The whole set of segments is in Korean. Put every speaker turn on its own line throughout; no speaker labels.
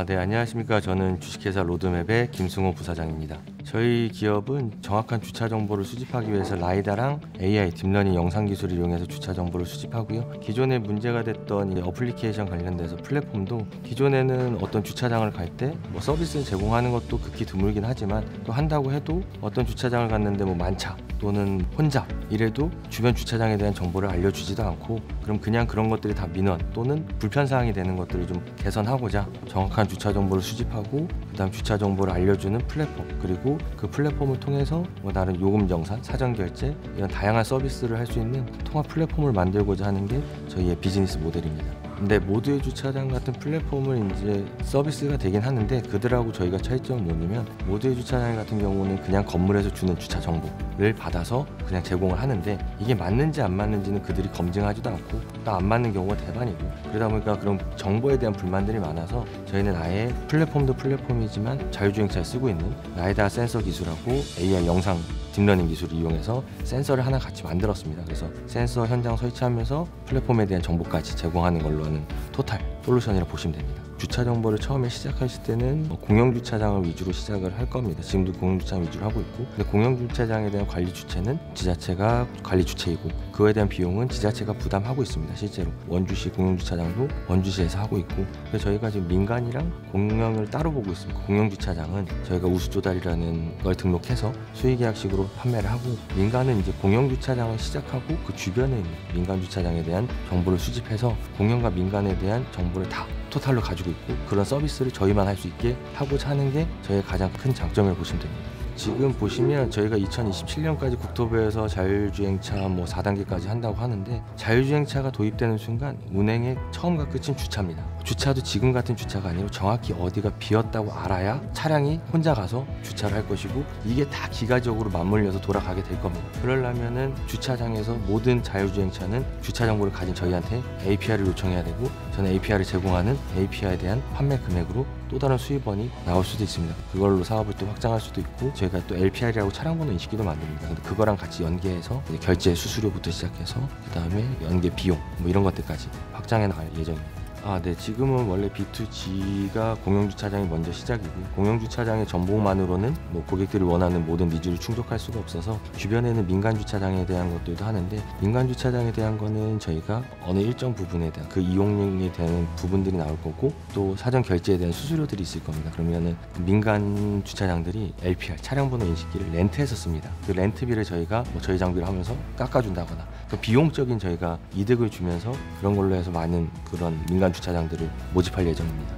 네, 안녕하십니까. 저는 주식회사 로드맵의 김승호 부사장입니다. 저희 기업은 정확한 주차 정보를 수집하기 위해서 라이다랑 AI, 딥러닝 영상 기술을 이용해서 주차 정보를 수집하고요. 기존에 문제가 됐던 어플리케이션 관련돼서 플랫폼도 기존에는 어떤 주차장을 갈 때 서비스를 제공하는 것도 극히 드물긴 하지만 또 한다고 해도 어떤 주차장을 갔는데 만차 또는 혼잡 이래도 주변 주차장에 대한 정보를 알려주지도 않고, 그럼 그냥 그런 것들이 다 민원 또는 불편사항이 되는 것들을 좀 개선하고자 정확한 주차 정보를 수집하고 그다음 주차 정보를 알려주는 플랫폼, 그리고 그 플랫폼을 통해서 다른 요금 정산, 사전 결제 이런 다양한 서비스를 할 수 있는 통합 플랫폼을 만들고자 하는 게 저희의 비즈니스 모델입니다. 근데 모두의 주차장 같은 플랫폼은 이제 서비스가 되긴 하는데, 그들하고 저희가 차이점은 뭐냐면, 모두의 주차장 같은 경우는 그냥 건물에서 주는 주차 정보를 받아서 그냥 제공을 하는데, 이게 맞는지 안 맞는지는 그들이 검증하지도 않고 또 안 맞는 경우가 대반이고, 그러다 보니까 그런 정보에 대한 불만들이 많아서 저희는 아예 플랫폼도 플랫폼이지만 자율주행차에 쓰고 있는 라이다 센서 기술하고 AI 영상 딥러닝 기술을 이용해서 센서를 하나 같이 만들었습니다. 그래서 센서 현장 설치하면서 플랫폼에 대한 정보까지 제공하는 걸로 하는 토탈 솔루션이라고 보시면 됩니다. 주차 정보를 처음에 시작하실 때는 공영 주차장을 위주로 시작을 할 겁니다. 지금도 공영 주차장 위주로 하고 있고, 근데 공영 주차장에 대한 관리 주체는 지자체가 관리 주체이고, 그거에 대한 비용은 지자체가 부담하고 있습니다. 실제로 원주시 공영 주차장도 원주시에서 하고 있고, 그래서 저희가 지금 민간이랑 공영을 따로 보고 있습니다. 공영 주차장은 저희가 우수조달이라는 걸 등록해서 수의계약식으로 판매를 하고, 민간은 이제 공영 주차장을 시작하고 그 주변에 있는 민간 주차장에 대한 정보를 수집해서 공영과 민간에 대한 정보를 다 토탈로 가지고 있고, 그런 서비스를 저희만 할 수 있게 하고자 하는 게 저희의 가장 큰 장점을 보시면 됩니다. 지금 보시면 저희가 2027년까지 국토부에서 자율주행차 4단계까지 한다고 하는데, 자율주행차가 도입되는 순간 운행의 처음과 끝은 주차입니다. 주차도 지금 같은 주차가 아니고 정확히 어디가 비었다고 알아야 차량이 혼자 가서 주차를 할 것이고, 이게 다 기가적으로 맞물려서 돌아가게 될 겁니다. 그러려면은 주차장에서 모든 자율주행차는 주차 정보를 가진 저희한테 API를 요청해야 되고, 저는 API를 제공하는 API에 대한 판매 금액으로 또 다른 수입원이 나올 수도 있습니다. 그걸로 사업을 또 확장할 수도 있고, 저희가 또 LPR이라고 차량번호 인식기도 만듭니다. 근데 그거랑 같이 연계해서 결제 수수료부터 시작해서 그 다음에 연계 비용 이런 것들까지 확장해 나갈 예정입니다. 네, 지금은 원래 B2G가 공영주차장이 먼저 시작이고, 공영주차장의 정보만으로는 고객들이 원하는 모든 니즈를 충족할 수가 없어서 주변에는 민간주차장에 대한 것들도 하는데, 민간주차장에 대한 거는 저희가 어느 일정 부분에 대한 그 이용량이 되는 부분들이 나올 거고, 또 사전 결제에 대한 수수료들이 있을 겁니다. 그러면은 민간 주차장들이 LPR 차량번호 인식기를 렌트해서 씁니다. 그 렌트비를 저희가 저희 장비를 하면서 깎아준다거나, 또 비용적인 저희가 이득을 주면서 그런 걸로 해서 많은 그런 민간 주차장들을 모집할 예정입니다.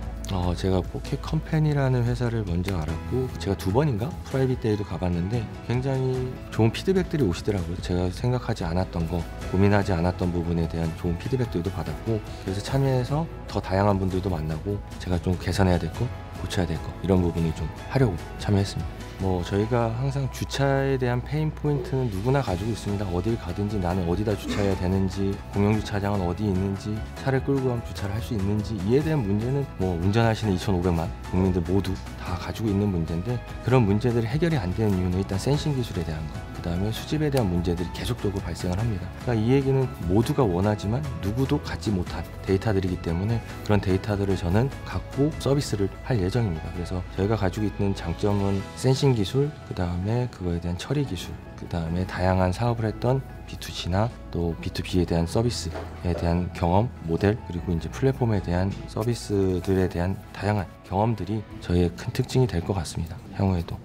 제가 포켓 컴퍼니라는 회사를 먼저 알았고, 제가 2번인가 프라이빗 데이도 가봤는데 굉장히 좋은 피드백들이 오시더라고요. 제가 생각하지 않았던 거, 고민하지 않았던 부분에 대한 좋은 피드백들도 받았고, 그래서 참여해서 더 다양한 분들도 만나고, 제가 좀 개선해야 될 거, 고쳐야 될 거, 이런 부분을 좀 하려고 참여했습니다. 저희가 항상 주차에 대한 페인 포인트는 누구나 가지고 있습니다. 어딜 가든지 나는 어디다 주차해야 되는지, 공영주차장은 어디 있는지, 차를 끌고 가면 주차를 할 수 있는지, 이에 대한 문제는 운전하시는 2,500만 국민들 모두 다 가지고 있는 문제인데, 그런 문제들이 해결이 안 되는 이유는 일단 센싱 기술에 대한 거, 그 다음에 수집에 대한 문제들이 계속적으로 발생을 합니다. 그러니까 이 얘기는 모두가 원하지만 누구도 갖지 못한 데이터들이기 때문에, 그런 데이터들을 저는 갖고 서비스를 할 예정입니다. 그래서 저희가 가지고 있는 장점은 센싱 기술, 그 다음에 그거에 대한 처리 기술, 그 다음에 다양한 사업을 했던 B2G나 또 B2B에 대한 서비스에 대한 경험, 모델, 그리고 이제 플랫폼에 대한 서비스들에 대한 다양한 경험들이 저희의 큰 특징이 될 것 같습니다. 향후에도.